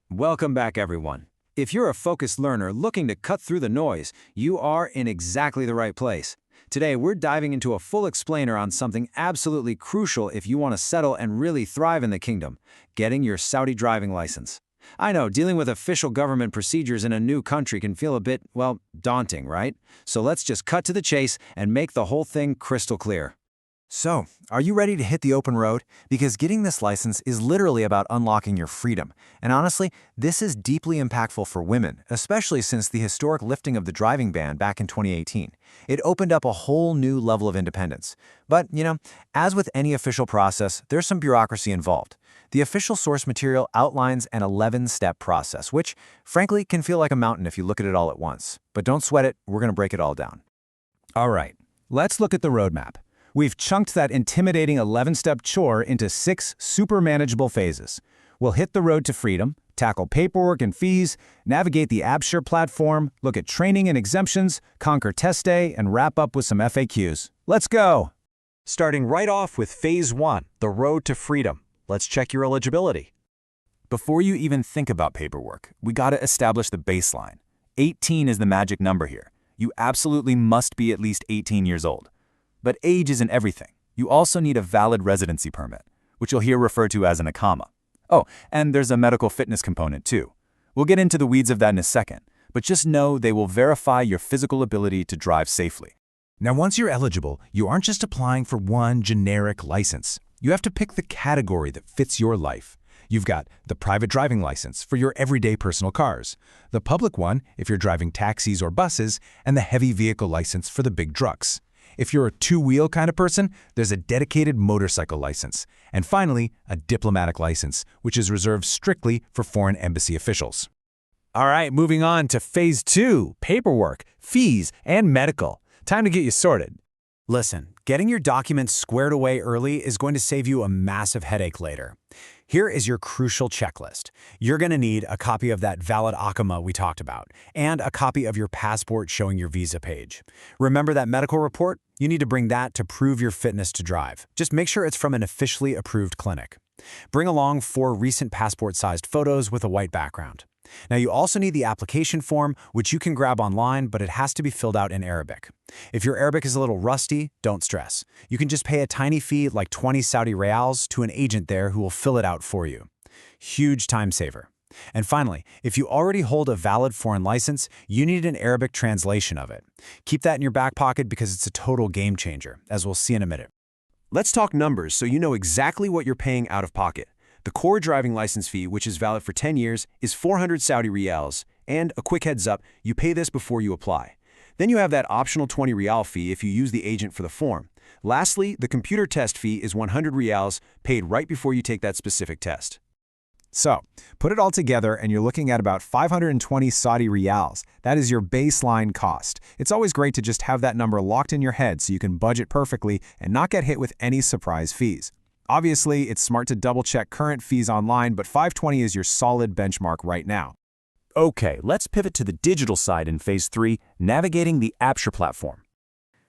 Welcome back, everyone. If you're a focused learner looking to cut through the noise, you are in exactly the right place. Today, we're diving into a full explainer on something absolutely crucial if you want to settle and really thrive in the kingdom: getting your Saudi driving license. I know, dealing with official government procedures in a new country can feel a bit, well, daunting, right? So let's just cut to the chase and make the whole thing crystal clear. So, are you ready to hit the open road? Because getting this license is literally about unlocking your freedom. And honestly, this is deeply impactful for women, especially since the historic lifting of the driving ban back in 2018. It opened up a whole new level of independence. But, as with any official process, there's some bureaucracy involved. The official source material outlines an 11-step process, which, frankly, can feel like a mountain if you look at it all at once. But don't sweat it, we're going to break it all down. All right, let's look at the roadmap. We've chunked that intimidating 11-step chore into 6 super manageable phases. We'll hit the road to freedom, tackle paperwork and fees, navigate the Absher platform, look at training and exemptions, conquer test day, and wrap up with some FAQs. Let's go! Starting right off with Phase 1, the road to freedom. Let's check your eligibility. Before you even think about paperwork, we gotta establish the baseline. 18 is the magic number here. You absolutely must be at least 18 years old. But age isn't everything. You also need a valid residency permit, which you'll hear referred to as an Iqama. Oh, and there's a medical fitness component too. We'll get into the weeds of that in a second, but just know they will verify your physical ability to drive safely. Now, once you're eligible, you aren't just applying for one generic license. You have to pick the category that fits your life. You've got the private driving license for your everyday personal cars, the public one if you're driving taxis or buses, and the heavy vehicle license for the big trucks. If you're a two-wheel kind of person, there's a dedicated motorcycle license. And finally, a diplomatic license, which is reserved strictly for foreign embassy officials. All right, moving on to Phase 2, paperwork, fees, and medical. Time to get you sorted. Listen, getting your documents squared away early is going to save you a massive headache later. Here is your crucial checklist. You're going to need a copy of that valid Iqama we talked about, and a copy of your passport showing your visa page. Remember that medical report? You need to bring that to prove your fitness to drive. Just make sure it's from an officially approved clinic. Bring along 4 recent passport-sized photos with a white background. Now, you also need the application form, which you can grab online, but it has to be filled out in Arabic. If your Arabic is a little rusty, don't stress. You can just pay a tiny fee, like 20 Saudi Riyals, to an agent there who will fill it out for you. Huge time saver. And finally, if you already hold a valid foreign license, you need an Arabic translation of it. Keep that in your back pocket because it's a total game changer, as we'll see in a minute. Let's talk numbers so you know exactly what you're paying out of pocket. The core driving license fee, which is valid for 10 years, is 400 Saudi Riyals, and a quick heads up, you pay this before you apply. Then you have that optional 20 Riyal fee if you use the agent for the form. Lastly, the computer test fee is 100 Riyals, paid right before you take that specific test. So, put it all together and you're looking at about 520 Saudi Riyals. That is your baseline cost. It's always great to just have that number locked in your head so you can budget perfectly and not get hit with any surprise fees. Obviously, it's smart to double-check current fees online, but 520 is your solid benchmark right now. Okay, let's pivot to the digital side in Phase 3, navigating the Absher platform.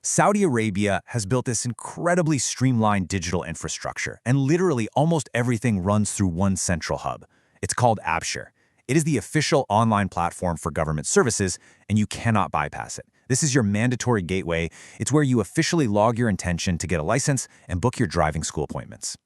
Saudi Arabia has built this incredibly streamlined digital infrastructure, and literally almost everything runs through one central hub. It's called Absher. It is the official online platform for government services, and you cannot bypass it. This is your mandatory gateway. It's where you officially log your intention to get a license and book your driving school appointments.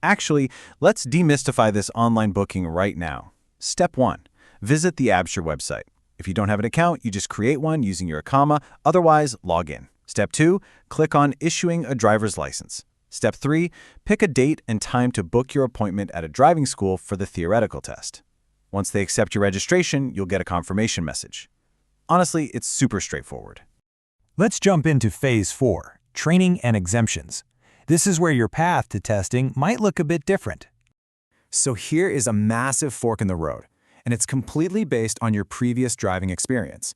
Actually, let's demystify this online booking right now. Step 1. Visit the Absher website. If you don't have an account, you just create one using your Iqama, otherwise log in. Step 2. Click on Issuing a Driver's License. Step 3. Pick a date and time to book your appointment at a driving school for the theoretical test. Once they accept your registration, you'll get a confirmation message. Honestly, it's super straightforward. Let's jump into Phase 4, training and exemptions. This is where your path to testing might look a bit different. So here is a massive fork in the road, and it's completely based on your previous driving experience.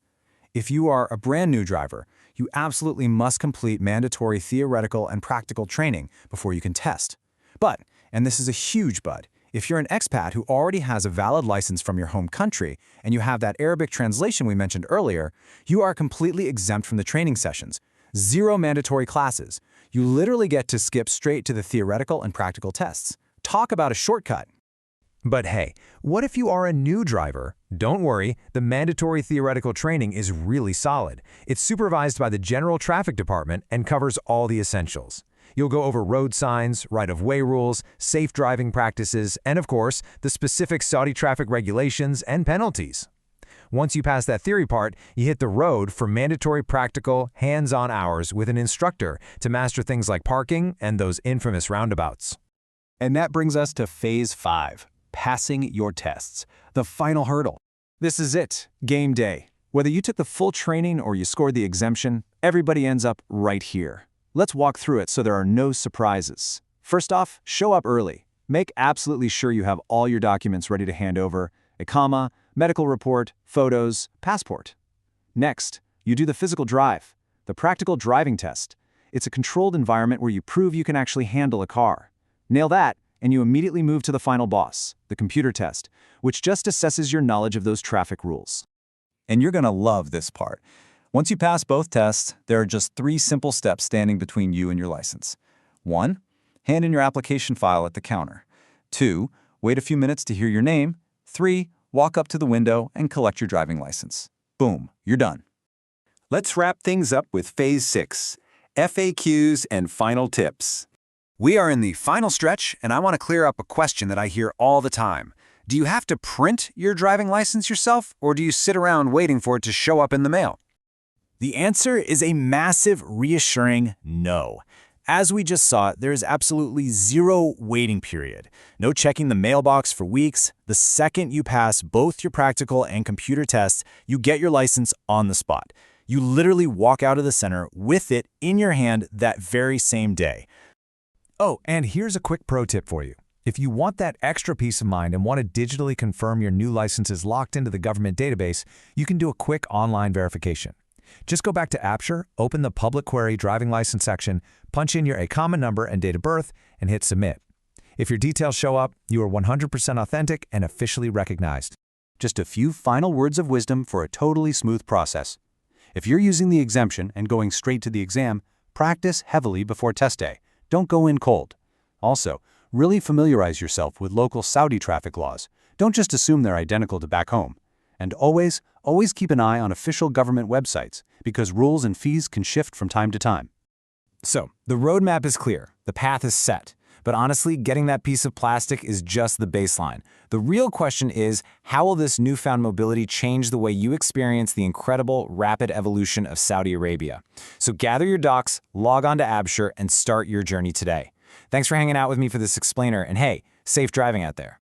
If you are a brand new driver, you absolutely must complete mandatory theoretical and practical training before you can test. But, and this is a huge but, if you're an expat who already has a valid license from your home country and you have that Arabic translation we mentioned earlier, you are completely exempt from the training sessions. 0 mandatory classes. You literally get to skip straight to the theoretical and practical tests. Talk about a shortcut. But hey, what if you are a new driver? Don't worry, the mandatory theoretical training is really solid. It's supervised by the General Traffic Department and covers all the essentials. You'll go over road signs, right-of-way rules, safe driving practices, and of course, the specific Saudi traffic regulations and penalties. Once you pass that theory part, you hit the road for mandatory practical, hands-on hours with an instructor to master things like parking and those infamous roundabouts. And that brings us to Phase 5, passing your tests, the final hurdle. This is it, game day. Whether you took the full training or you scored the exemption, everybody ends up right here. Let's walk through it so there are no surprises. First off, show up early. Make absolutely sure you have all your documents ready to hand over: Iqama, medical report, photos, passport. Next, you do the physical drive, the practical driving test. It's a controlled environment where you prove you can actually handle a car. Nail that, and you immediately move to the final boss, the computer test, which just assesses your knowledge of those traffic rules. And you're going to love this part. Once you pass both tests, there are just 3 simple steps standing between you and your license. 1. Hand in your application file at the counter. 2. Wait a few minutes to hear your name. 3. Walk up to the window and collect your driving license. Boom, you're done. Let's wrap things up with Phase 6, FAQs and final tips. We are in the final stretch, and I want to clear up a question that I hear all the time. Do you have to print your driving license yourself, or do you sit around waiting for it to show up in the mail? The answer is a massive, reassuring no. As we just saw, there is absolutely zero waiting period. No checking the mailbox for weeks. The second you pass both your practical and computer tests, you get your license on the spot. You literally walk out of the center with it in your hand that very same day. Oh, and here's a quick pro tip for you. If you want that extra peace of mind and want to digitally confirm your new license is locked into the government database, you can do a quick online verification. Just go back to Absher, open the public query driving license section, punch in your Iqama number and date of birth, and hit submit. If your details show up, you are 100% authentic and officially recognized. Just a few final words of wisdom for a totally smooth process. If you're using the exemption and going straight to the exam, practice heavily before test day. Don't go in cold. Also, really familiarize yourself with local Saudi traffic laws. Don't just assume they're identical to back home. And always keep an eye on official government websites, because rules and fees can shift from time to time. So, the roadmap is clear, the path is set. But honestly, getting that piece of plastic is just the baseline. The real question is, how will this newfound mobility change the way you experience the incredible, rapid evolution of Saudi Arabia? So gather your docs, log on to Absher, and start your journey today. Thanks for hanging out with me for this explainer, and hey, safe driving out there.